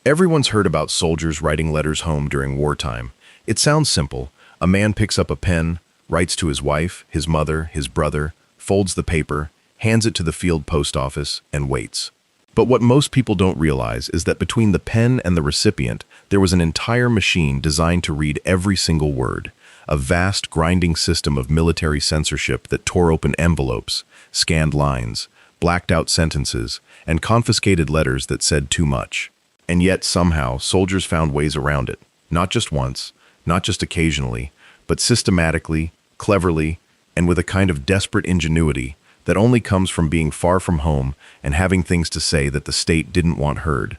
Everyone's heard about soldiers writing letters home during wartime. It sounds simple. A man picks up a pen, writes to his wife, his mother, his brother, folds the paper, hands it to the field post office, and waits. But what most people don't realize is that between the pen and the recipient, there was an entire machine designed to read every single word, a vast grinding system of military censorship that tore open envelopes, scanned lines, blacked out sentences, and confiscated letters that said too much. And yet, somehow, soldiers found ways around it. Not just once, not just occasionally, but systematically, cleverly, and with a kind of desperate ingenuity that only comes from being far from home and having things to say that the state didn't want heard.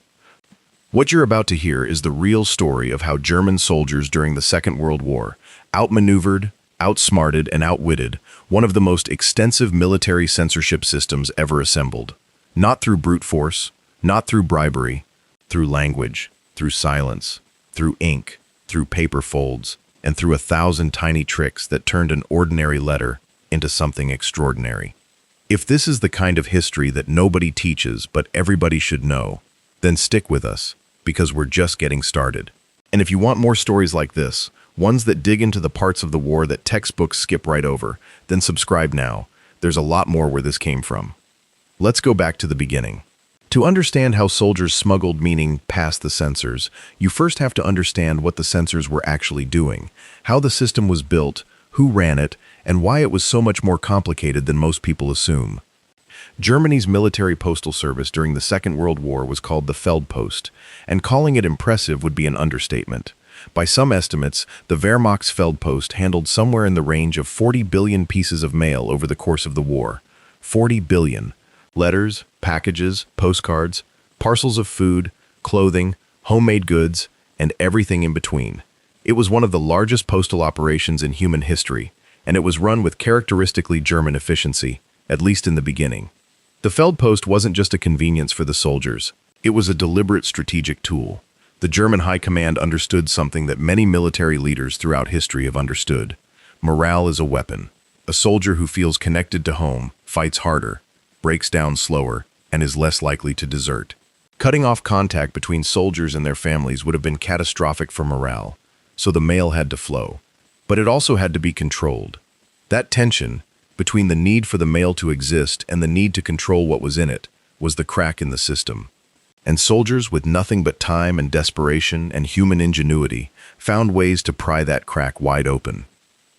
What you're about to hear is the real story of how German soldiers during the Second World War outmaneuvered, outsmarted, and outwitted one of the most extensive military censorship systems ever assembled. Not through brute force, not through bribery, through language, through silence, through ink, through paper folds, and through 1,000 tiny tricks that turned an ordinary letter into something extraordinary. If this is the kind of history that nobody teaches but everybody should know, then stick with us, because we're just getting started. And if you want more stories like this, ones that dig into the parts of the war that textbooks skip right over, then subscribe now. There's a lot more where this came from. Let's go back to the beginning. To understand how soldiers smuggled meaning past the censors, you first have to understand what the censors were actually doing, how the system was built, who ran it, and why it was so much more complicated than most people assume. Germany's military postal service during the Second World War was called the Feldpost, and calling it impressive would be an understatement. By some estimates, the Wehrmacht's Feldpost handled somewhere in the range of 40 billion pieces of mail over the course of the war. 40 billion. Letters, packages, postcards, parcels of food, clothing, homemade goods, and everything in between. It was one of the largest postal operations in human history, and it was run with characteristically German efficiency, at least in the beginning. The Feldpost wasn't just a convenience for the soldiers. It was a deliberate strategic tool. The German High Command understood something that many military leaders throughout history have understood. Morale is a weapon. A soldier who feels connected to home fights harder, breaks down slower, and is less likely to desert. Cutting off contact between soldiers and their families would have been catastrophic for morale, so the mail had to flow. But it also had to be controlled. That tension, between the need for the mail to exist and the need to control what was in it, was the crack in the system. And soldiers with nothing but time and desperation and human ingenuity found ways to pry that crack wide open.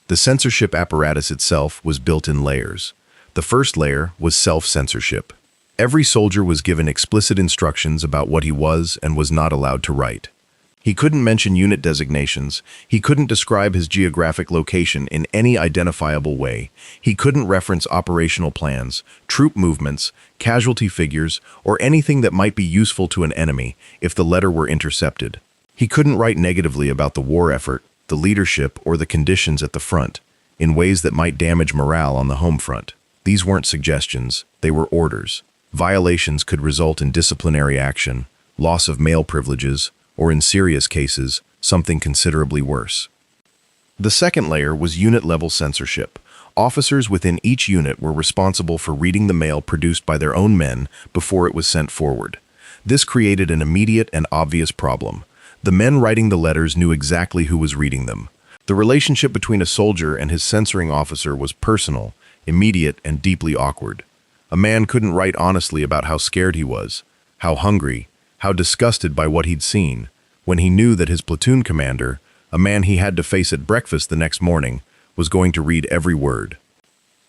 The censorship apparatus itself was built in layers. The first layer was self-censorship. Every soldier was given explicit instructions about what he was and was not allowed to write. He couldn't mention unit designations. He couldn't describe his geographic location in any identifiable way. He couldn't reference operational plans, troop movements, casualty figures, or anything that might be useful to an enemy if the letter were intercepted. He couldn't write negatively about the war effort, the leadership, or the conditions at the front, in ways that might damage morale on the home front. These weren't suggestions, they were orders. Violations could result in disciplinary action, loss of mail privileges, or in serious cases, something considerably worse. The second layer was unit-level censorship. Officers within each unit were responsible for reading the mail produced by their own men before it was sent forward. This created an immediate and obvious problem. The men writing the letters knew exactly who was reading them. The relationship between a soldier and his censoring officer was personal, immediate, and deeply awkward. A man couldn't write honestly about how scared he was, how hungry, how disgusted by what he'd seen, when he knew that his platoon commander, a man he had to face at breakfast the next morning, was going to read every word.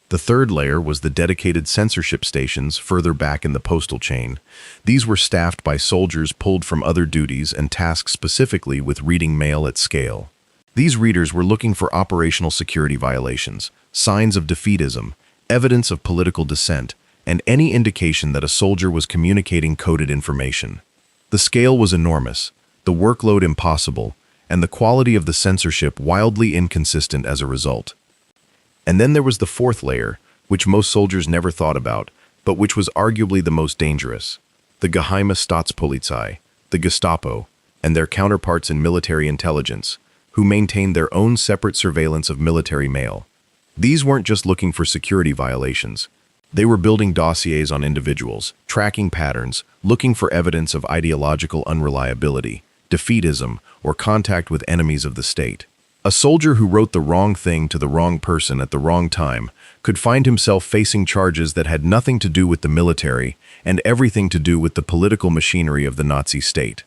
The third layer was the dedicated censorship stations further back in the postal chain. These were staffed by soldiers pulled from other duties and tasked specifically with reading mail at scale. These readers were looking for operational security violations, signs of defeatism, evidence of political dissent, and any indication that a soldier was communicating coded information. The scale was enormous, the workload impossible, and the quality of the censorship wildly inconsistent as a result. And then there was the fourth layer, which most soldiers never thought about, but which was arguably the most dangerous: the Geheime Staatspolizei, the Gestapo, and their counterparts in military intelligence, who maintained their own separate surveillance of military mail. These weren't just looking for security violations. They were building dossiers on individuals, tracking patterns, looking for evidence of ideological unreliability, defeatism, or contact with enemies of the state. A soldier who wrote the wrong thing to the wrong person at the wrong time could find himself facing charges that had nothing to do with the military and everything to do with the political machinery of the Nazi state.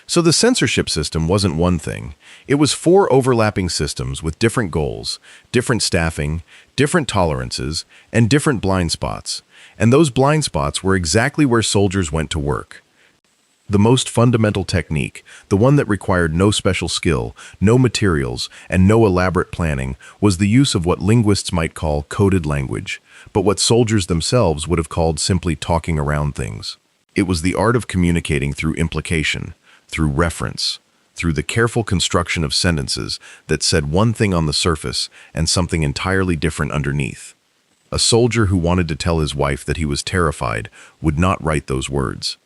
So the censorship system wasn't one thing. It was 4 overlapping systems with different goals, different staffing, different tolerances, and different blind spots. And those blind spots were exactly where soldiers went to work. The most fundamental technique, the one that required no special skill, no materials, and no elaborate planning, was the use of what linguists might call coded language, but what soldiers themselves would have called simply talking around things. It was the art of communicating through implication, through reference, through the careful construction of sentences that said one thing on the surface and something entirely different underneath. A soldier who wanted to tell his wife that he was terrified would not write those words.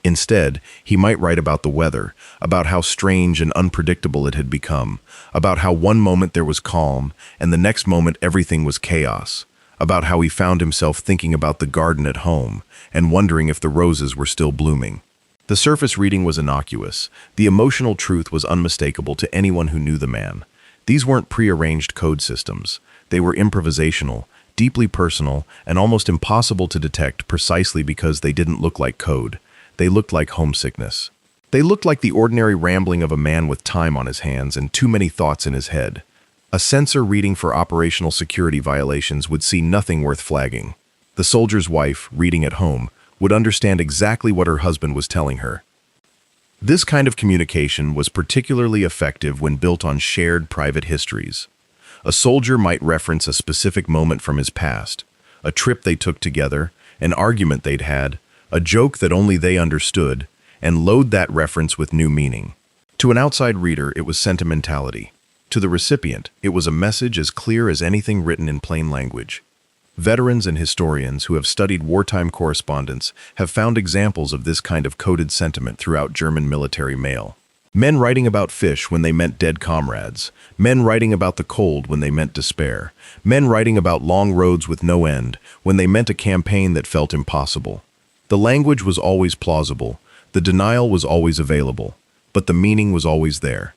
Instead, he might write about the weather, about how strange and unpredictable it had become, about how one moment there was calm and the next moment everything was chaos, about how he found himself thinking about the garden at home and wondering if the roses were still blooming. The surface reading was innocuous. The emotional truth was unmistakable to anyone who knew the man. These weren't prearranged code systems. They were improvisational, deeply personal, and almost impossible to detect precisely because they didn't look like code. They looked like homesickness. They looked like the ordinary rambling of a man with time on his hands and too many thoughts in his head. A censor reading for operational security violations would see nothing worth flagging. The soldier's wife, reading at home, would understand exactly what her husband was telling her. This kind of communication was particularly effective when built on shared private histories. A soldier might reference a specific moment from his past, a trip they took together, an argument they'd had, a joke that only they understood, and load that reference with new meaning. To an outside reader, it was sentimentality. To the recipient, it was a message as clear as anything written in plain language. Veterans and historians who have studied wartime correspondence have found examples of this kind of coded sentiment throughout German military mail. Men writing about fish when they meant dead comrades, men writing about the cold when they meant despair, men writing about long roads with no end when they meant a campaign that felt impossible. The language was always plausible, the denial was always available, but the meaning was always there.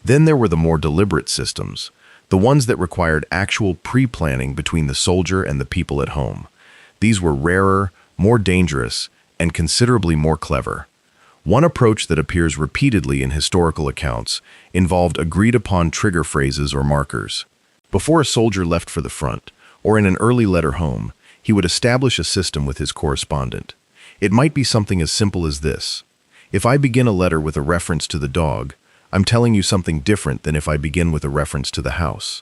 Then there were the more deliberate systems, the ones that required actual pre-planning between the soldier and the people at home. These were rarer, more dangerous, and considerably more clever. One approach that appears repeatedly in historical accounts involved agreed-upon trigger phrases or markers. Before a soldier left for the front, or in an early letter home, he would establish a system with his correspondent. It might be something as simple as this. If I begin a letter with a reference to the dog, I'm telling you something different than if I begin with a reference to the house.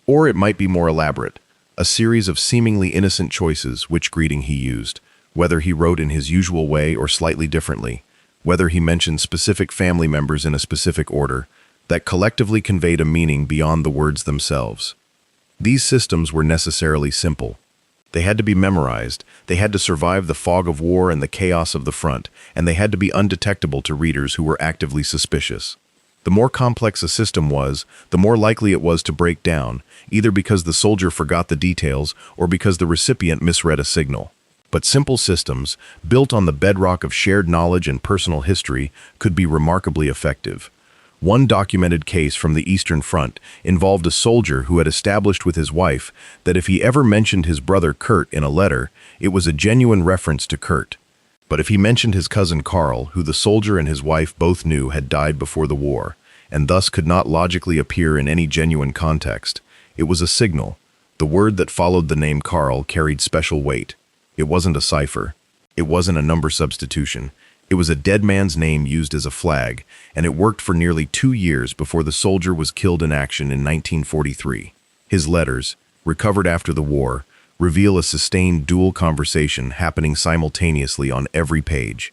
Or it might be more elaborate, a series of seemingly innocent choices which greeting he used, whether he wrote in his usual way or slightly differently, whether he mentioned specific family members in a specific order, that collectively conveyed a meaning beyond the words themselves. These systems were necessarily simple. They had to be memorized, they had to survive the fog of war and the chaos of the front, and they had to be undetectable to readers who were actively suspicious. The more complex a system was, the more likely it was to break down, either because the soldier forgot the details or because the recipient misread a signal. But simple systems, built on the bedrock of shared knowledge and personal history, could be remarkably effective. One documented case from the Eastern Front involved a soldier who had established with his wife that if he ever mentioned his brother Kurt in a letter, it was a genuine reference to Kurt. But if he mentioned his cousin Karl, who the soldier and his wife both knew had died before the war, and thus could not logically appear in any genuine context, it was a signal. The word that followed the name Karl carried special weight. It wasn't a cipher. It wasn't a number substitution. It was a dead man's name used as a flag, and it worked for nearly 2 years before the soldier was killed in action in 1943. His letters, recovered after the war, reveal a sustained dual conversation happening simultaneously on every page.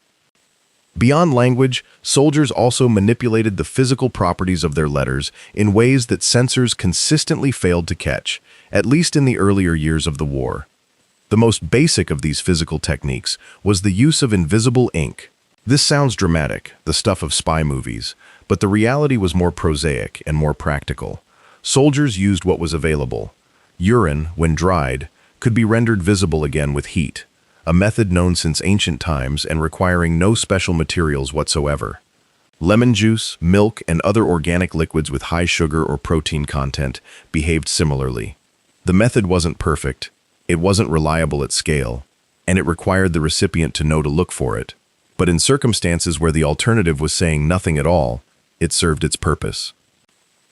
Beyond language, soldiers also manipulated the physical properties of their letters in ways that censors consistently failed to catch, at least in the earlier years of the war. The most basic of these physical techniques was the use of invisible ink. This sounds dramatic, the stuff of spy movies, but the reality was more prosaic and more practical. Soldiers used what was available. Urine, when dried, could be rendered visible again with heat, a method known since ancient times and requiring no special materials whatsoever. Lemon juice, milk, and other organic liquids with high sugar or protein content behaved similarly. The method wasn't perfect, it wasn't reliable at scale, and it required the recipient to know to look for it. But in circumstances where the alternative was saying nothing at all, it served its purpose.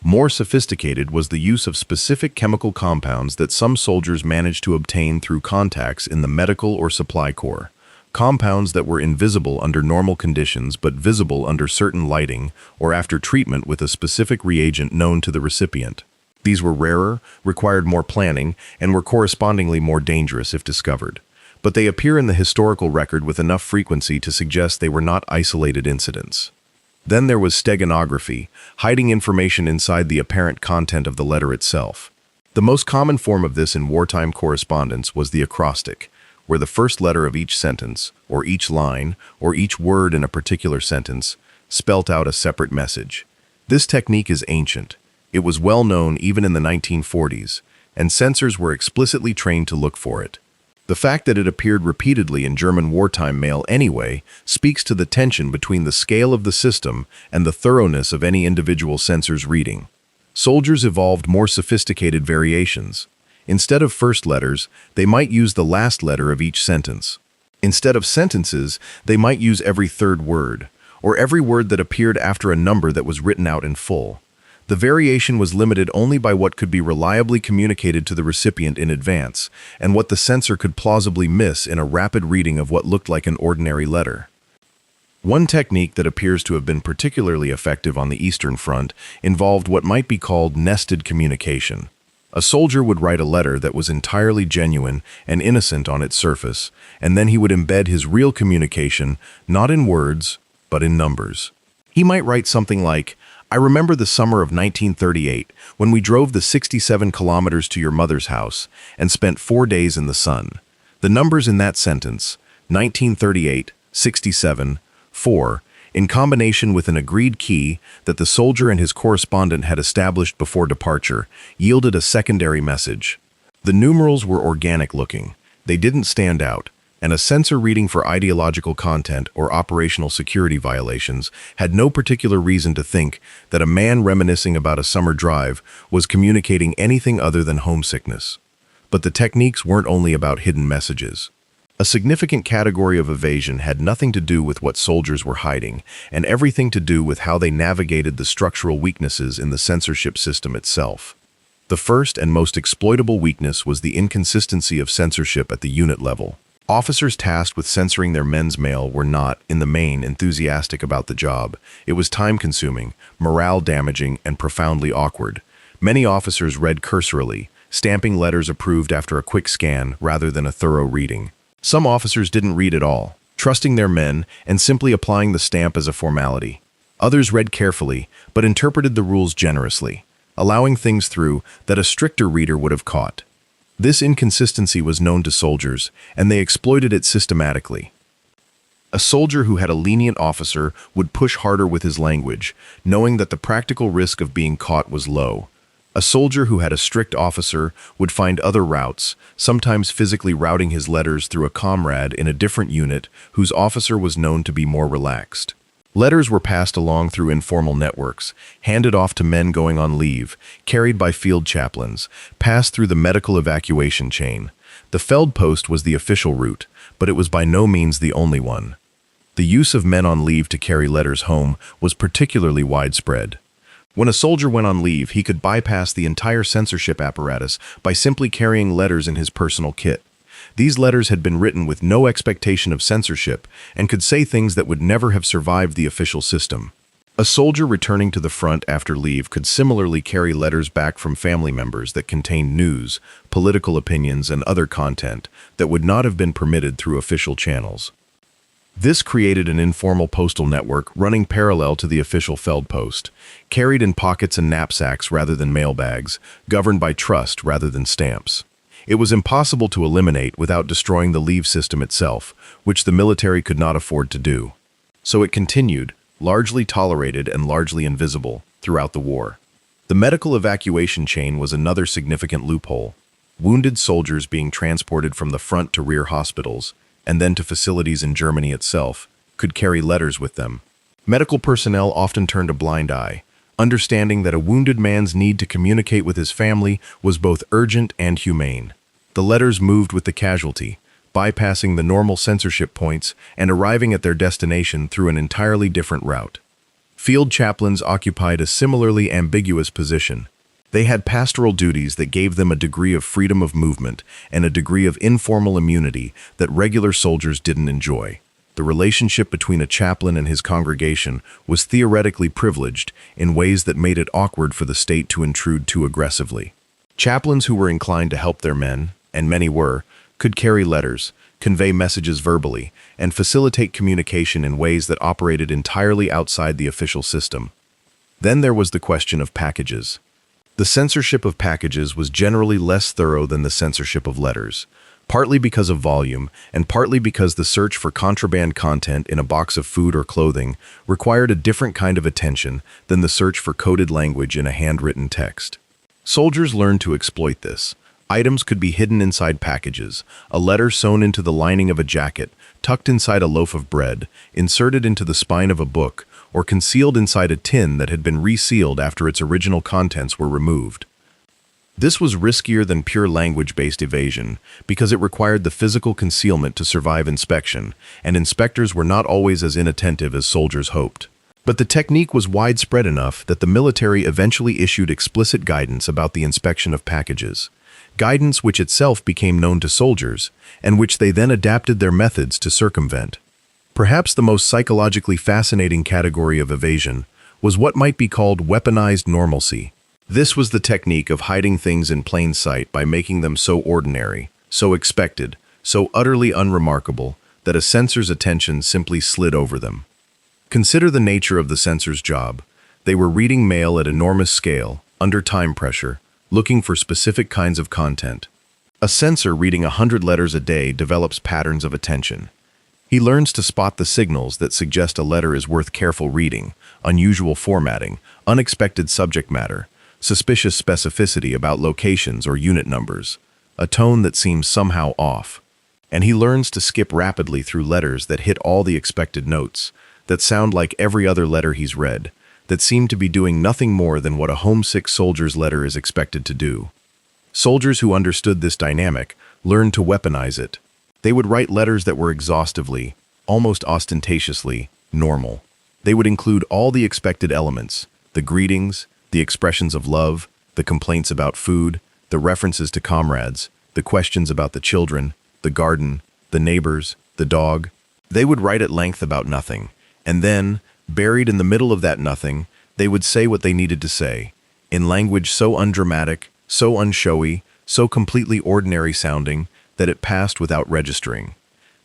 More sophisticated was the use of specific chemical compounds that some soldiers managed to obtain through contacts in the medical or supply corps. Compounds that were invisible under normal conditions but visible under certain lighting or after treatment with a specific reagent known to the recipient. These were rarer, required more planning, and were correspondingly more dangerous if discovered. But they appear in the historical record with enough frequency to suggest they were not isolated incidents. Then there was steganography, hiding information inside the apparent content of the letter itself. The most common form of this in wartime correspondence was the acrostic, where the first letter of each sentence, or each line, or each word in a particular sentence, spelt out a separate message. This technique is ancient. It was well known even in the 1940s, and censors were explicitly trained to look for it. The fact that it appeared repeatedly in German wartime mail anyway speaks to the tension between the scale of the system and the thoroughness of any individual censor's reading. Soldiers evolved more sophisticated variations. Instead of first letters, they might use the last letter of each sentence. Instead of sentences, they might use every third word, or every word that appeared after a number that was written out in full. The variation was limited only by what could be reliably communicated to the recipient in advance, and what the censor could plausibly miss in a rapid reading of what looked like an ordinary letter. One technique that appears to have been particularly effective on the Eastern Front involved what might be called nested communication. A soldier would write a letter that was entirely genuine and innocent on its surface, and then he would embed his real communication not in words, but in numbers. He might write something like, "I remember the summer of 1938 when we drove the 67 kilometers to your mother's house and spent 4 days in the sun." The numbers in that sentence, 1938, 67, 4, in combination with an agreed key that the soldier and his correspondent had established before departure, yielded a secondary message. The numerals were organic looking. They didn't stand out, and a censor reading for ideological content or operational security violations had no particular reason to think that a man reminiscing about a summer drive was communicating anything other than homesickness. But the techniques weren't only about hidden messages. A significant category of evasion had nothing to do with what soldiers were hiding, and everything to do with how they navigated the structural weaknesses in the censorship system itself. The first and most exploitable weakness was the inconsistency of censorship at the unit level. Officers tasked with censoring their men's mail were not, in the main, enthusiastic about the job. It was time-consuming, morale-damaging, and profoundly awkward. Many officers read cursorily, stamping letters approved after a quick scan rather than a thorough reading. Some officers didn't read at all, trusting their men and simply applying the stamp as a formality. Others read carefully, but interpreted the rules generously, allowing things through that a stricter reader would have caught. This inconsistency was known to soldiers, and they exploited it systematically. A soldier who had a lenient officer would push harder with his language, knowing that the practical risk of being caught was low. A soldier who had a strict officer would find other routes, sometimes physically routing his letters through a comrade in a different unit whose officer was known to be more relaxed. Letters were passed along through informal networks, handed off to men going on leave, carried by field chaplains, passed through the medical evacuation chain. The Feldpost was the official route, but it was by no means the only one. The use of men on leave to carry letters home was particularly widespread. When a soldier went on leave, he could bypass the entire censorship apparatus by simply carrying letters in his personal kit. These letters had been written with no expectation of censorship and could say things that would never have survived the official system. A soldier returning to the front after leave could similarly carry letters back from family members that contained news, political opinions, and other content that would not have been permitted through official channels. This created an informal postal network running parallel to the official Feldpost, carried in pockets and knapsacks rather than mailbags, governed by trust rather than stamps. It was impossible to eliminate without destroying the leave system itself, which the military could not afford to do. So it continued, largely tolerated and largely invisible, throughout the war. The medical evacuation chain was another significant loophole. wounded soldiers being transported from the front to rear hospitals, and then to facilities in Germany itself, could carry letters with them. Medical personnel often turned a blind eye, understanding that a wounded man's need to communicate with his family was both urgent and humane. The letters moved with the casualty, bypassing the normal censorship points and arriving at their destination through an entirely different route. Field chaplains occupied a similarly ambiguous position. They had pastoral duties that gave them a degree of freedom of movement and a degree of informal immunity that regular soldiers didn't enjoy. The relationship between a chaplain and his congregation was theoretically privileged in ways that made it awkward for the state to intrude too aggressively. Chaplains who were inclined to help their men, and many were, could carry letters, convey messages verbally, and facilitate communication in ways that operated entirely outside the official system. Then there was the question of packages. The censorship of packages was generally less thorough than the censorship of letters, partly because of volume and partly because the search for contraband content in a box of food or clothing required a different kind of attention than the search for coded language in a handwritten text. Soldiers learned to exploit this. Items could be hidden inside packages, a letter sewn into the lining of a jacket, tucked inside a loaf of bread, inserted into the spine of a book, or concealed inside a tin that had been resealed after its original contents were removed. This was riskier than pure language-based evasion because it required the physical concealment to survive inspection, and inspectors were not always as inattentive as soldiers hoped. But the technique was widespread enough that the military eventually issued explicit guidance about the inspection of packages, guidance which itself became known to soldiers, and which they then adapted their methods to circumvent. Perhaps the most psychologically fascinating category of evasion was what might be called weaponized normalcy. This was the technique of hiding things in plain sight by making them so ordinary, so expected, so utterly unremarkable that a censor's attention simply slid over them. Consider the nature of the censor's job. They were reading mail at enormous scale, under time pressure, looking for specific kinds of content. A censor reading 100 letters a day develops patterns of attention. He learns to spot the signals that suggest a letter is worth careful reading, unusual formatting, unexpected subject matter, suspicious specificity about locations or unit numbers, a tone that seems somehow off. And he learns to skip rapidly through letters that hit all the expected notes, that sound like every other letter he's read, that seem to be doing nothing more than what a homesick soldier's letter is expected to do. Soldiers who understood this dynamic learned to weaponize it. They would write letters that were exhaustively, almost ostentatiously, normal. They would include all the expected elements, the greetings, the expressions of love, the complaints about food, the references to comrades, the questions about the children, the garden, the neighbors, the dog. They would write at length about nothing, and then, buried in the middle of that nothing, they would say what they needed to say, in language so undramatic, so unshowy, so completely ordinary sounding that it passed without registering.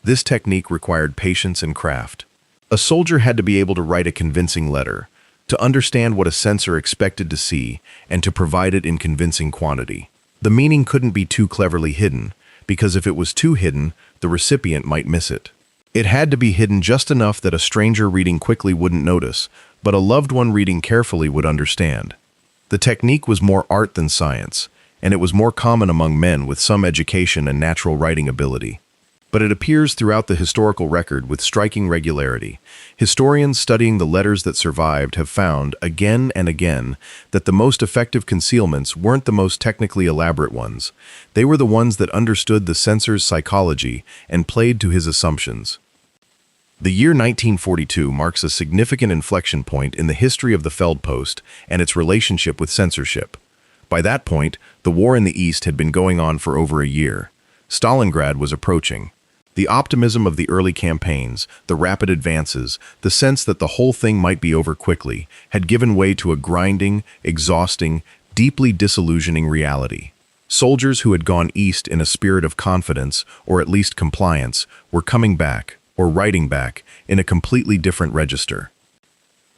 This technique required patience and craft. A soldier had to be able to write a convincing letter, to understand what a censor expected to see, and to provide it in convincing quantity. The meaning couldn't be too cleverly hidden, because if it was too hidden, the recipient might miss it. It had to be hidden just enough that a stranger reading quickly wouldn't notice, but a loved one reading carefully would understand. The technique was more art than science, and it was more common among men with some education and natural writing ability. But it appears throughout the historical record with striking regularity. Historians studying the letters that survived have found, again and again, that the most effective concealments weren't the most technically elaborate ones. They were the ones that understood the censor's psychology and played to his assumptions. The year 1942 marks a significant inflection point in the history of the Feldpost and its relationship with censorship. By that point, the war in the East had been going on for over a year. Stalingrad was approaching. The optimism of the early campaigns, the rapid advances, the sense that the whole thing might be over quickly, had given way to a grinding, exhausting, deeply disillusioning reality. Soldiers who had gone east in a spirit of confidence, or at least compliance, were coming back, or writing back, in a completely different register.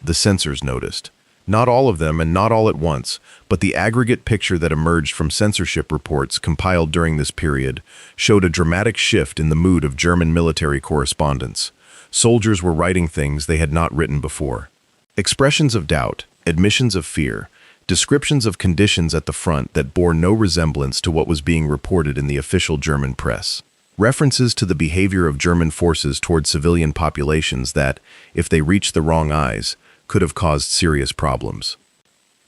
The censors noticed. Not all of them and not all at once, but the aggregate picture that emerged from censorship reports compiled during this period showed a dramatic shift in the mood of German military correspondents. Soldiers were writing things they had not written before. Expressions of doubt, admissions of fear, descriptions of conditions at the front that bore no resemblance to what was being reported in the official German press. References to the behavior of German forces toward civilian populations that, if they reached the wrong eyes, could have caused serious problems.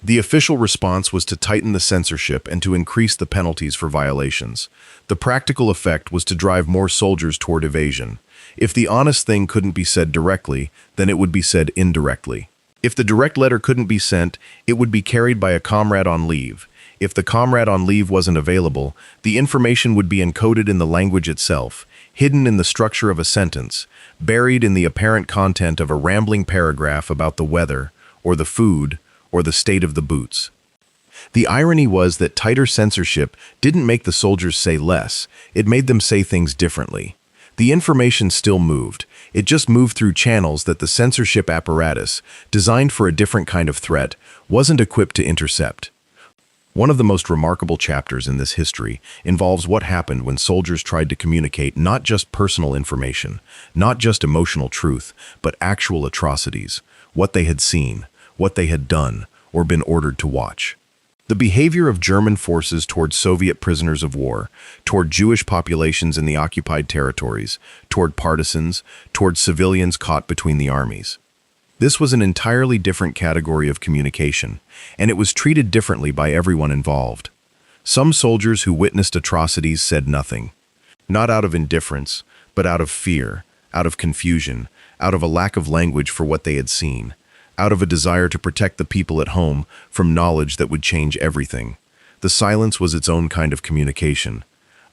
The official response was to tighten the censorship and to increase the penalties for violations. The practical effect was to drive more soldiers toward evasion. If the honest thing couldn't be said directly, then it would be said indirectly. If the direct letter couldn't be sent, it would be carried by a comrade on leave. If the comrade on leave wasn't available, the information would be encoded in the language itself, hidden in the structure of a sentence, buried in the apparent content of a rambling paragraph about the weather, or the food, or the state of the boots. The irony was that tighter censorship didn't make the soldiers say less, it made them say things differently. The information still moved. It just moved through channels that the censorship apparatus, designed for a different kind of threat, wasn't equipped to intercept. One of the most remarkable chapters in this history involves what happened when soldiers tried to communicate not just personal information, not just emotional truth, but actual atrocities, what they had seen, what they had done, or been ordered to watch. The behavior of German forces toward Soviet prisoners of war, toward Jewish populations in the occupied territories, toward partisans, toward civilians caught between the armies. This was an entirely different category of communication, and it was treated differently by everyone involved. Some soldiers who witnessed atrocities said nothing, not out of indifference, but out of fear, out of confusion, out of a lack of language for what they had seen, out of a desire to protect the people at home from knowledge that would change everything. The silence was its own kind of communication.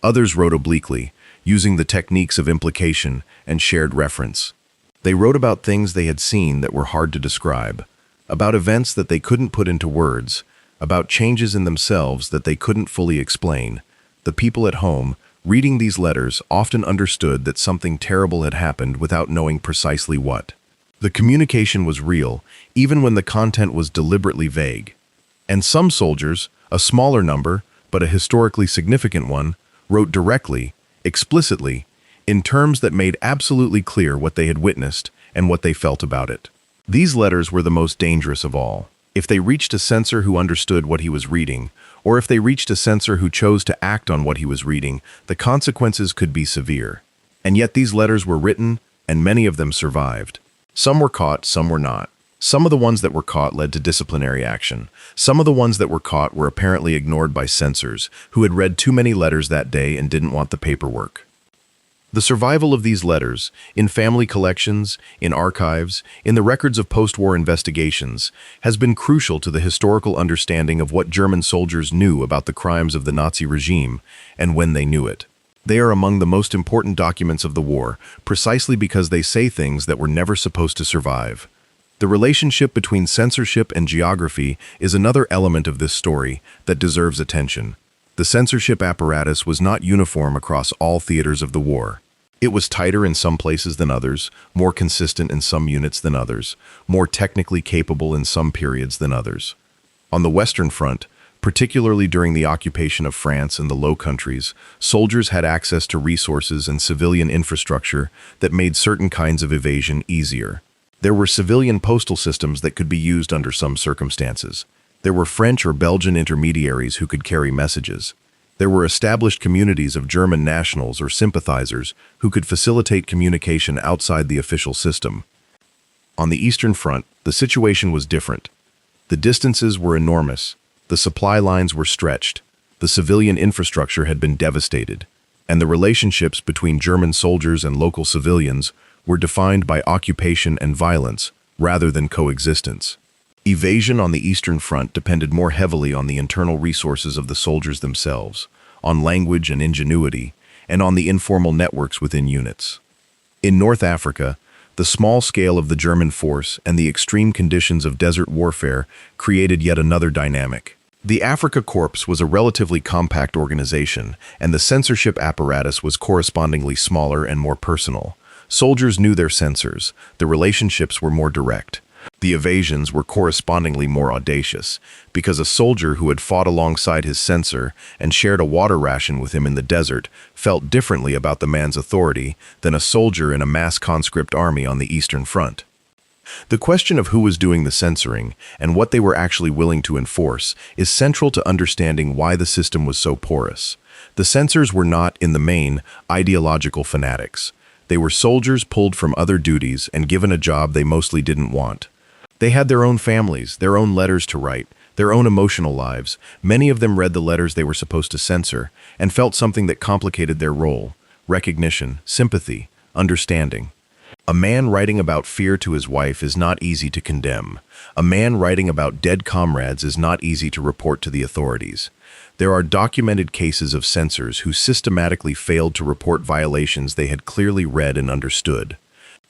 Others wrote obliquely, using the techniques of implication and shared reference. They wrote about things they had seen that were hard to describe, about events that they couldn't put into words, about changes in themselves that they couldn't fully explain. The people at home, reading these letters, often understood that something terrible had happened without knowing precisely what. The communication was real, even when the content was deliberately vague. And some soldiers, a smaller number, but a historically significant one, wrote directly, explicitly, in terms that made absolutely clear what they had witnessed and what they felt about it. These letters were the most dangerous of all. If they reached a censor who understood what he was reading, or if they reached a censor who chose to act on what he was reading, the consequences could be severe. And yet these letters were written, and many of them survived. Some were caught, some were not. Some of the ones that were caught led to disciplinary action. Some of the ones that were caught were apparently ignored by censors, who had read too many letters that day and didn't want the paperwork. The survival of these letters, in family collections, in archives, in the records of post-war investigations, has been crucial to the historical understanding of what German soldiers knew about the crimes of the Nazi regime and when they knew it. They are among the most important documents of the war, precisely because they say things that were never supposed to survive. The relationship between censorship and geography is another element of this story that deserves attention. The censorship apparatus was not uniform across all theaters of the war. It was tighter in some places than others, more consistent in some units than others, more technically capable in some periods than others. On the Western Front, particularly during the occupation of France and the Low Countries, soldiers had access to resources and civilian infrastructure that made certain kinds of evasion easier. There were civilian postal systems that could be used under some circumstances. There were French or Belgian intermediaries who could carry messages. There were established communities of German nationals or sympathizers who could facilitate communication outside the official system. On the Eastern Front, the situation was different. The distances were enormous. The supply lines were stretched, the civilian infrastructure had been devastated, and the relationships between German soldiers and local civilians were defined by occupation and violence rather than coexistence. Evasion on the Eastern Front depended more heavily on the internal resources of the soldiers themselves, on language and ingenuity, and on the informal networks within units. In North Africa, the small scale of the German force and the extreme conditions of desert warfare created yet another dynamic. The Afrika Korps was a relatively compact organization, and the censorship apparatus was correspondingly smaller and more personal. Soldiers knew their censors, the relationships were more direct. The evasions were correspondingly more audacious, because a soldier who had fought alongside his censor and shared a water ration with him in the desert felt differently about the man's authority than a soldier in a mass conscript army on the Eastern Front. The question of who was doing the censoring and what they were actually willing to enforce is central to understanding why the system was so porous. The censors were not, in the main, ideological fanatics. They were soldiers pulled from other duties and given a job they mostly didn't want. They had their own families, their own letters to write, their own emotional lives. Many of them read the letters they were supposed to censor and felt something that complicated their role: recognition, sympathy, understanding. A man writing about fear to his wife is not easy to condemn. A man writing about dead comrades is not easy to report to the authorities. There are documented cases of censors who systematically failed to report violations they had clearly read and understood.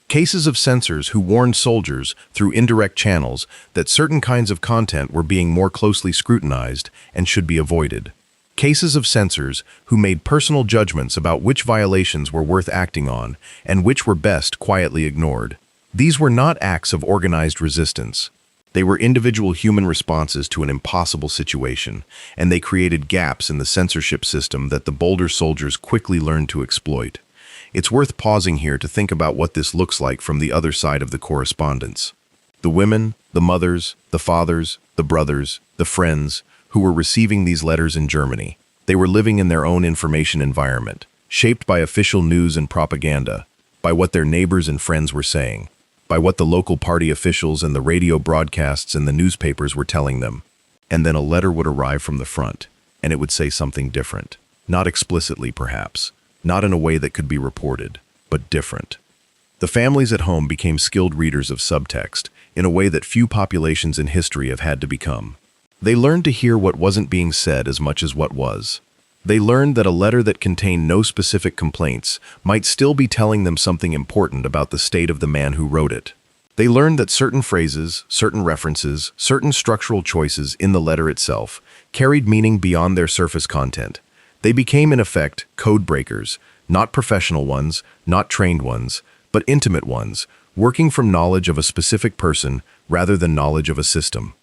Cases of censors who warned soldiers through indirect channels that certain kinds of content were being more closely scrutinized and should be avoided. Cases of censors who made personal judgments about which violations were worth acting on and which were best quietly ignored. These were not acts of organized resistance. They were individual human responses to an impossible situation, and they created gaps in the censorship system that the bolder soldiers quickly learned to exploit. It's worth pausing here to think about what this looks like from the other side of the correspondence. The women, the mothers, the fathers, the brothers, the friends who were receiving these letters in Germany. They were living in their own information environment, shaped by official news and propaganda, by what their neighbors and friends were saying, by what the local party officials and the radio broadcasts and the newspapers were telling them. And then a letter would arrive from the front, and it would say something different. Not explicitly, perhaps. Not in a way that could be reported, but different. The families at home became skilled readers of subtext in a way that few populations in history have had to become. They learned to hear what wasn't being said as much as what was. They learned that a letter that contained no specific complaints might still be telling them something important about the state of the man who wrote it. They learned that certain phrases, certain references, certain structural choices in the letter itself carried meaning beyond their surface content. They became, in effect, code breakers, not professional ones, not trained ones, but intimate ones, working from knowledge of a specific person rather than knowledge of a system.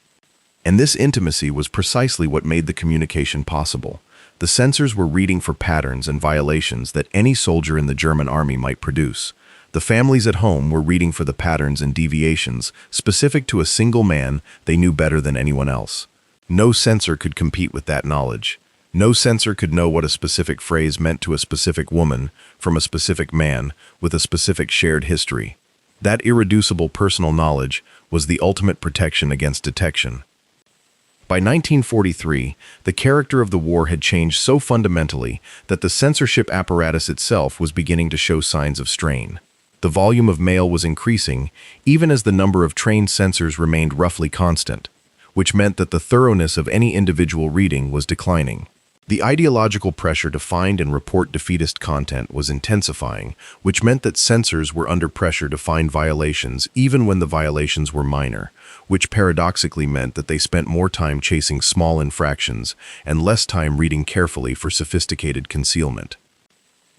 And this intimacy was precisely what made the communication possible. The censors were reading for patterns and violations that any soldier in the German army might produce. The families at home were reading for the patterns and deviations specific to a single man they knew better than anyone else. No censor could compete with that knowledge. No censor could know what a specific phrase meant to a specific woman from a specific man with a specific shared history. That irreducible personal knowledge was the ultimate protection against detection. By 1943, the character of the war had changed so fundamentally that the censorship apparatus itself was beginning to show signs of strain. The volume of mail was increasing, even as the number of trained censors remained roughly constant, which meant that the thoroughness of any individual reading was declining. The ideological pressure to find and report defeatist content was intensifying, which meant that censors were under pressure to find violations even when the violations were minor, which paradoxically meant that they spent more time chasing small infractions and less time reading carefully for sophisticated concealment.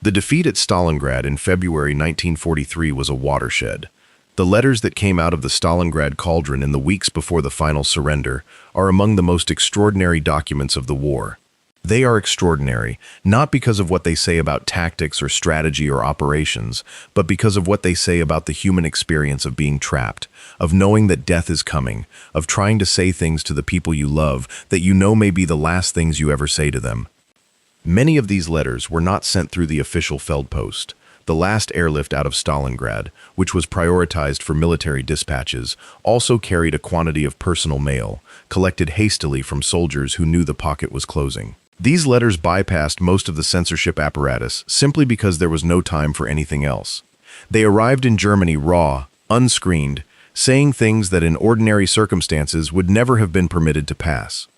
The defeat at Stalingrad in February 1943 was a watershed. The letters that came out of the Stalingrad cauldron in the weeks before the final surrender are among the most extraordinary documents of the war. They are extraordinary, not because of what they say about tactics or strategy or operations, but because of what they say about the human experience of being trapped, of knowing that death is coming, of trying to say things to the people you love that you know may be the last things you ever say to them. Many of these letters were not sent through the official Feldpost. The last airlift out of Stalingrad, which was prioritized for military dispatches, also carried a quantity of personal mail, collected hastily from soldiers who knew the pocket was closing. These letters bypassed most of the censorship apparatus simply because there was no time for anything else. They arrived in Germany raw, unscreened, saying things that in ordinary circumstances would never have been permitted to pass.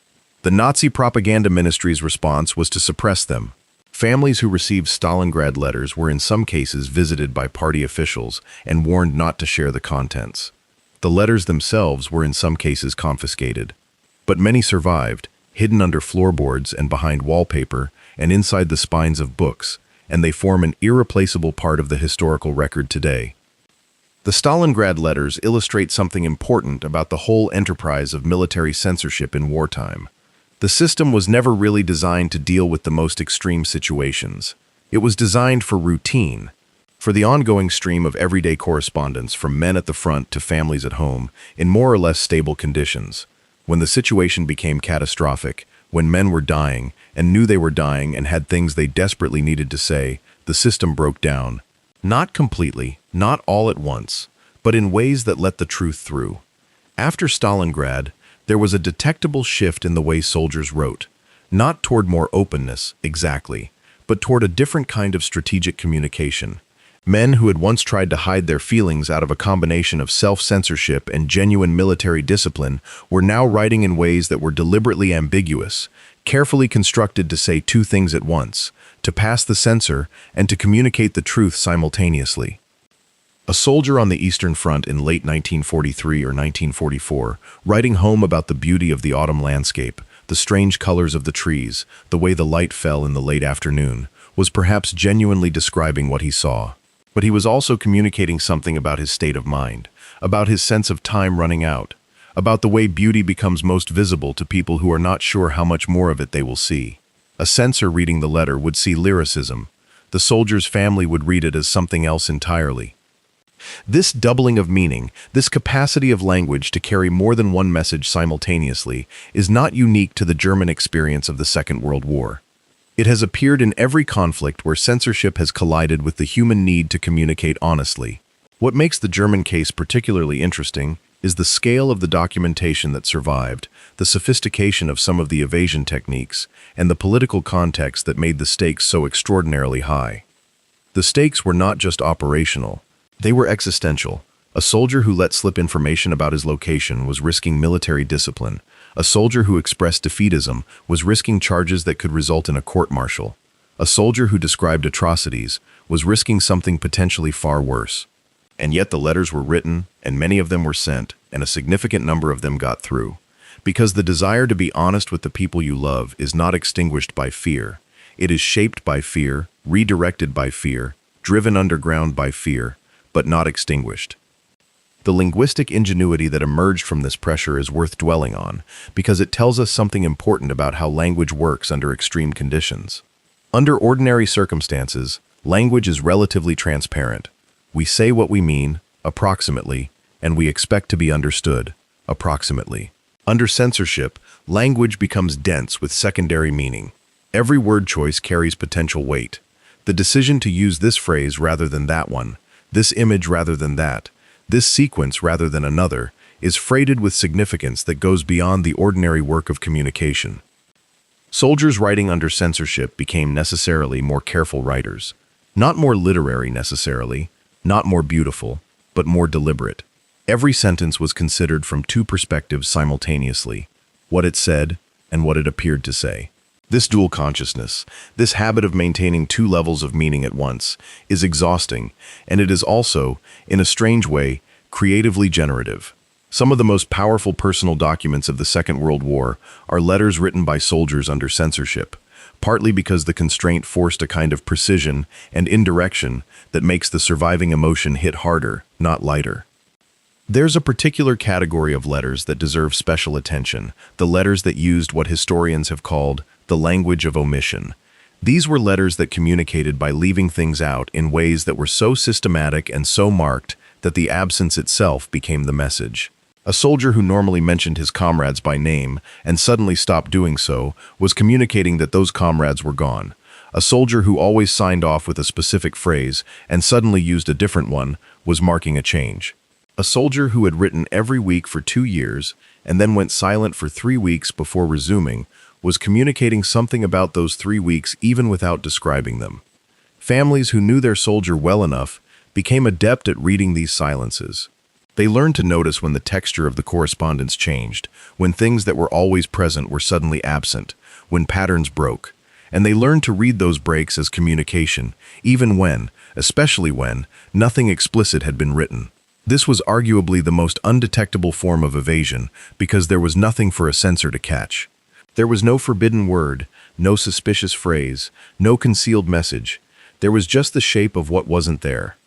The Nazi propaganda ministry's response was to suppress them. Families who received Stalingrad letters were in some cases visited by party officials and warned not to share the contents. The letters themselves were in some cases confiscated. But many survived, hidden under floorboards and behind wallpaper and inside the spines of books, and they form an irreplaceable part of the historical record today. The Stalingrad letters illustrate something important about the whole enterprise of military censorship in wartime. The system was never really designed to deal with the most extreme situations. It was designed for routine. For the ongoing stream of everyday correspondence from men at the front to families at home in more or less stable conditions. When the situation became catastrophic, when men were dying and knew they were dying and had things they desperately needed to say, the system broke down. Not completely, not all at once, but in ways that let the truth through. After Stalingrad, there was a detectable shift in the way soldiers wrote, not toward more openness, exactly, but toward a different kind of strategic communication. Men who had once tried to hide their feelings out of a combination of self-censorship and genuine military discipline were now writing in ways that were deliberately ambiguous, carefully constructed to say two things at once, to pass the censor and to communicate the truth simultaneously. A soldier on the Eastern Front in late 1943 or 1944, writing home about the beauty of the autumn landscape, the strange colors of the trees, the way the light fell in the late afternoon, was perhaps genuinely describing what he saw. But he was also communicating something about his state of mind, about his sense of time running out, about the way beauty becomes most visible to people who are not sure how much more of it they will see. A censor reading the letter would see lyricism. The soldier's family would read it as something else entirely. This doubling of meaning, this capacity of language to carry more than one message simultaneously, is not unique to the German experience of the Second World War. It has appeared in every conflict where censorship has collided with the human need to communicate honestly. What makes the German case particularly interesting is the scale of the documentation that survived, the sophistication of some of the evasion techniques, and the political context that made the stakes so extraordinarily high. The stakes were not just operational, they were existential. A soldier who let slip information about his location was risking military discipline. A soldier who expressed defeatism was risking charges that could result in a court-martial. A soldier who described atrocities was risking something potentially far worse. And yet the letters were written, and many of them were sent, and a significant number of them got through. Because the desire to be honest with the people you love is not extinguished by fear. It is shaped by fear, redirected by fear, driven underground by fear, but not extinguished. The linguistic ingenuity that emerged from this pressure is worth dwelling on, because it tells us something important about how language works under extreme conditions. Under ordinary circumstances, language is relatively transparent. We say what we mean, approximately, and we expect to be understood, approximately. Under censorship, language becomes dense with secondary meaning. Every word choice carries potential weight. The decision to use this phrase rather than that one, this image rather than that, this sequence rather than another, is freighted with significance that goes beyond the ordinary work of communication. Soldiers writing under censorship became necessarily more careful writers. Not more literary necessarily, not more beautiful, but more deliberate. Every sentence was considered from two perspectives simultaneously, what it said and what it appeared to say. This dual consciousness, this habit of maintaining two levels of meaning at once, is exhausting, and it is also, in a strange way, creatively generative. Some of the most powerful personal documents of the Second World War are letters written by soldiers under censorship, partly because the constraint forced a kind of precision and indirection that makes the surviving emotion hit harder, not lighter. There's a particular category of letters that deserve special attention, the letters that used what historians have called the language of omission. These were letters that communicated by leaving things out in ways that were so systematic and so marked that the absence itself became the message. A soldier who normally mentioned his comrades by name and suddenly stopped doing so was communicating that those comrades were gone. A soldier who always signed off with a specific phrase and suddenly used a different one was marking a change. A soldier who had written every week for 2 years and then went silent for 3 weeks before resuming was communicating something about those 3 weeks even without describing them. Families who knew their soldier well enough became adept at reading these silences. They learned to notice when the texture of the correspondence changed, when things that were always present were suddenly absent, when patterns broke. And they learned to read those breaks as communication, even when, especially when, nothing explicit had been written. This was arguably the most undetectable form of evasion because there was nothing for a censor to catch. There was no forbidden word, no suspicious phrase, no concealed message. There was just the shape of what wasn't there.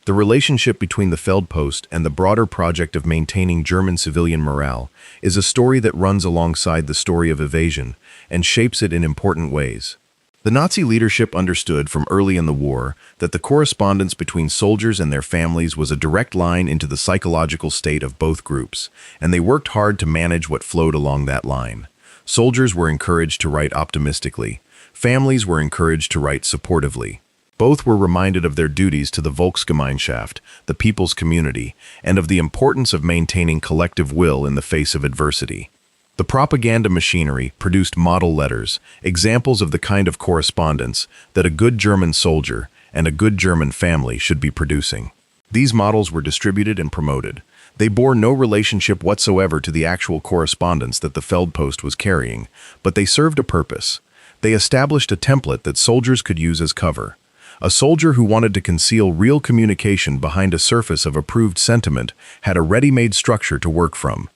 The relationship between the Feldpost and the broader project of maintaining German civilian morale is a story that runs alongside the story of evasion and shapes it in important ways. The Nazi leadership understood from early in the war that the correspondence between soldiers and their families was a direct line into the psychological state of both groups, and they worked hard to manage what flowed along that line. Soldiers were encouraged to write optimistically. Families were encouraged to write supportively. Both were reminded of their duties to the Volksgemeinschaft, the people's community, and of the importance of maintaining collective will in the face of adversity. The propaganda machinery produced model letters, examples of the kind of correspondence that a good German soldier and a good German family should be producing. These models were distributed and promoted. They bore no relationship whatsoever to the actual correspondence that the Feldpost was carrying, but they served a purpose. They established a template that soldiers could use as cover. A soldier who wanted to conceal real communication behind a surface of approved sentiment had a ready-made structure to work from.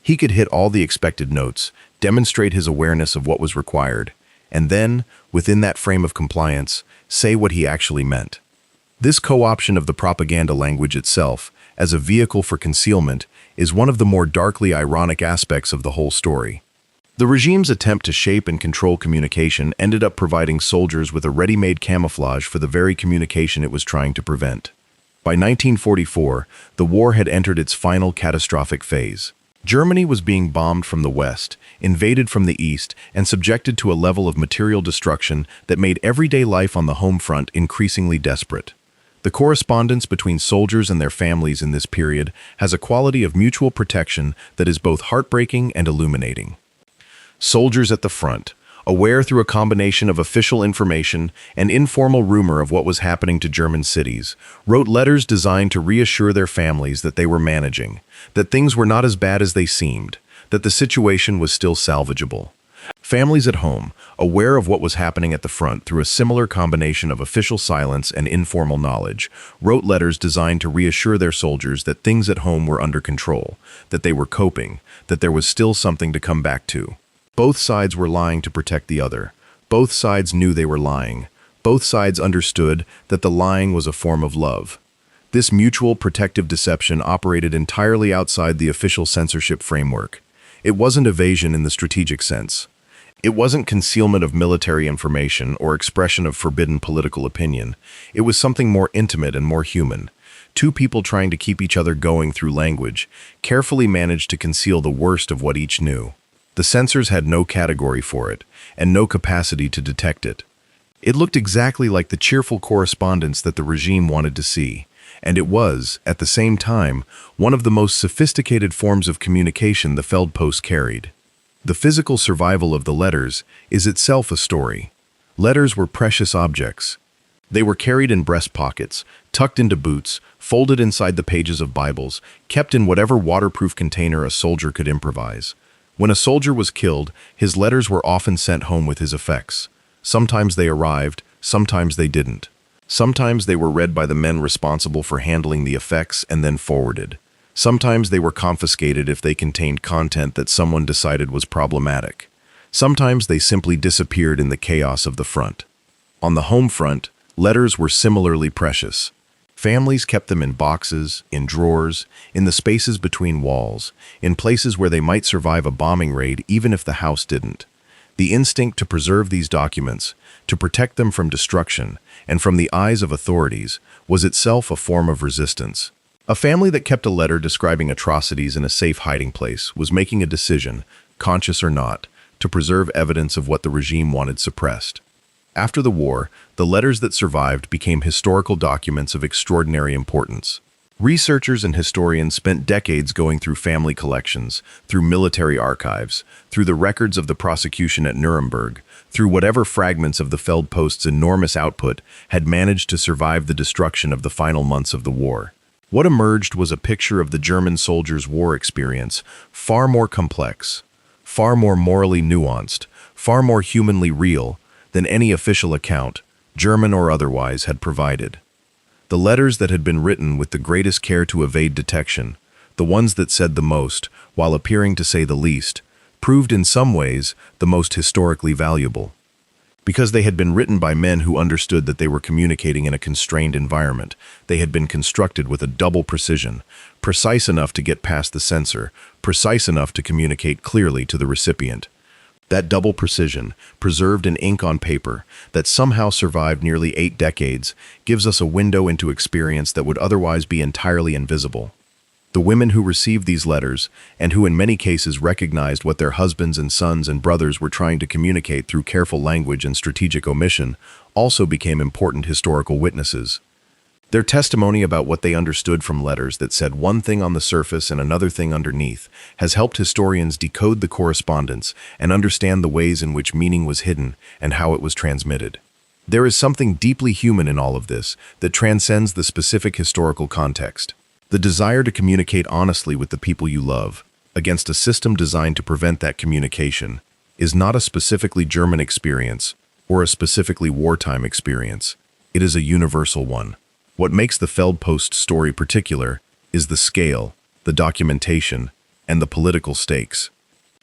He could hit all the expected notes, demonstrate his awareness of what was required, and then, within that frame of compliance, say what he actually meant. This co-option of the propaganda language itself, as a vehicle for concealment, is one of the more darkly ironic aspects of the whole story. The regime's attempt to shape and control communication ended up providing soldiers with a ready-made camouflage for the very communication it was trying to prevent. By 1944, the war had entered its final catastrophic phase. Germany was being bombed from the west, invaded from the east, and subjected to a level of material destruction that made everyday life on the home front increasingly desperate. The correspondence between soldiers and their families in this period has a quality of mutual protection that is both heartbreaking and illuminating. Soldiers at the front, aware through a combination of official information and informal rumor of what was happening to German cities, wrote letters designed to reassure their families that they were managing, that things were not as bad as they seemed, that the situation was still salvageable. Families at home, aware of what was happening at the front through a similar combination of official silence and informal knowledge, wrote letters designed to reassure their soldiers that things at home were under control, that they were coping, that there was still something to come back to. Both sides were lying to protect the other. Both sides knew they were lying. Both sides understood that the lying was a form of love. This mutual protective deception operated entirely outside the official censorship framework. It wasn't evasion in the strategic sense. It wasn't concealment of military information or expression of forbidden political opinion. It was something more intimate and more human. Two people trying to keep each other going through language, carefully managed to conceal the worst of what each knew. The censors had no category for it, and no capacity to detect it. It looked exactly like the cheerful correspondence that the regime wanted to see, and it was, at the same time, one of the most sophisticated forms of communication the Feldpost carried. The physical survival of the letters is itself a story. Letters were precious objects. They were carried in breast pockets, tucked into boots, folded inside the pages of Bibles, kept in whatever waterproof container a soldier could improvise. When a soldier was killed, his letters were often sent home with his effects. Sometimes they arrived, sometimes they didn't. Sometimes they were read by the men responsible for handling the effects and then forwarded. Sometimes they were confiscated if they contained content that someone decided was problematic. Sometimes they simply disappeared in the chaos of the front. On the home front, letters were similarly precious. Families kept them in boxes, in drawers, in the spaces between walls, in places where they might survive a bombing raid even if the house didn't. The instinct to preserve these documents, to protect them from destruction and from the eyes of authorities, was itself a form of resistance. A family that kept a letter describing atrocities in a safe hiding place was making a decision, conscious or not, to preserve evidence of what the regime wanted suppressed. After the war, the letters that survived became historical documents of extraordinary importance. Researchers and historians spent decades going through family collections, through military archives, through the records of the prosecution at Nuremberg, through whatever fragments of the Feldpost's enormous output had managed to survive the destruction of the final months of the war. What emerged was a picture of the German soldiers' war experience, far more complex, far more morally nuanced, far more humanly real than any official account, German or otherwise, had provided. The letters that had been written with the greatest care to evade detection, the ones that said the most, while appearing to say the least, proved in some ways the most historically valuable. Because they had been written by men who understood that they were communicating in a constrained environment, they had been constructed with a double precision, precise enough to get past the censor, precise enough to communicate clearly to the recipient. That double precision, preserved in ink on paper, that somehow survived nearly 8 decades, gives us a window into experience that would otherwise be entirely invisible. The women who received these letters, and who in many cases recognized what their husbands and sons and brothers were trying to communicate through careful language and strategic omission, also became important historical witnesses. Their testimony about what they understood from letters that said one thing on the surface and another thing underneath has helped historians decode the correspondence and understand the ways in which meaning was hidden and how it was transmitted. There is something deeply human in all of this that transcends the specific historical context. The desire to communicate honestly with the people you love, against a system designed to prevent that communication, is not a specifically German experience or a specifically wartime experience. It is a universal one. What makes the Feldpost story particular is the scale, the documentation, and the political stakes.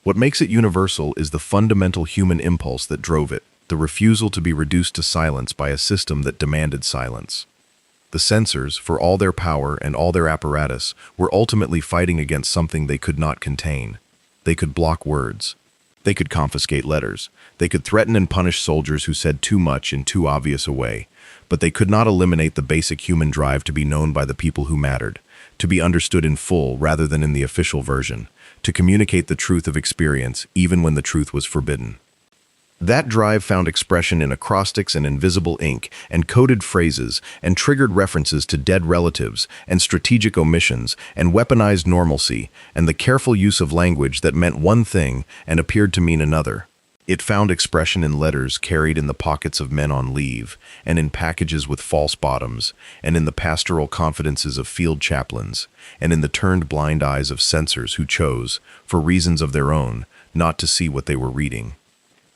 What makes it universal is the fundamental human impulse that drove it, the refusal to be reduced to silence by a system that demanded silence. The censors, for all their power and all their apparatus, were ultimately fighting against something they could not contain. They could block words. They could confiscate letters. They could threaten and punish soldiers who said too much in too obvious a way. But they could not eliminate the basic human drive to be known by the people who mattered, to be understood in full rather than in the official version, to communicate the truth of experience even when the truth was forbidden. That drive found expression in acrostics and invisible ink and coded phrases and triggered references to dead relatives and strategic omissions and weaponized normalcy and the careful use of language that meant one thing and appeared to mean another. It found expression in letters carried in the pockets of men on leave and in packages with false bottoms and in the pastoral confidences of field chaplains and in the turned blind eyes of censors who chose, for reasons of their own, not to see what they were reading.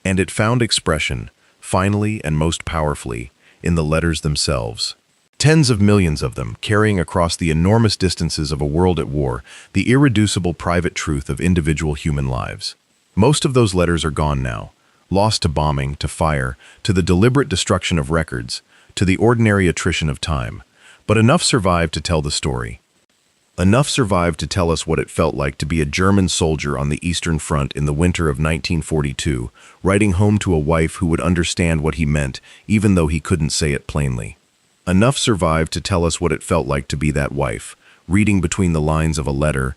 And it found expression, finally and most powerfully, in the letters themselves. Tens of millions of them, carrying across the enormous distances of a world at war the irreducible private truth of individual human lives. Most of those letters are gone now, lost to bombing, to fire, to the deliberate destruction of records, to the ordinary attrition of time. But enough survived to tell the story. Enough survived to tell us what it felt like to be a German soldier on the Eastern Front in the winter of 1942, writing home to a wife who would understand what he meant, even though he couldn't say it plainly. Enough survived to tell us what it felt like to be that wife, reading between the lines of a letter,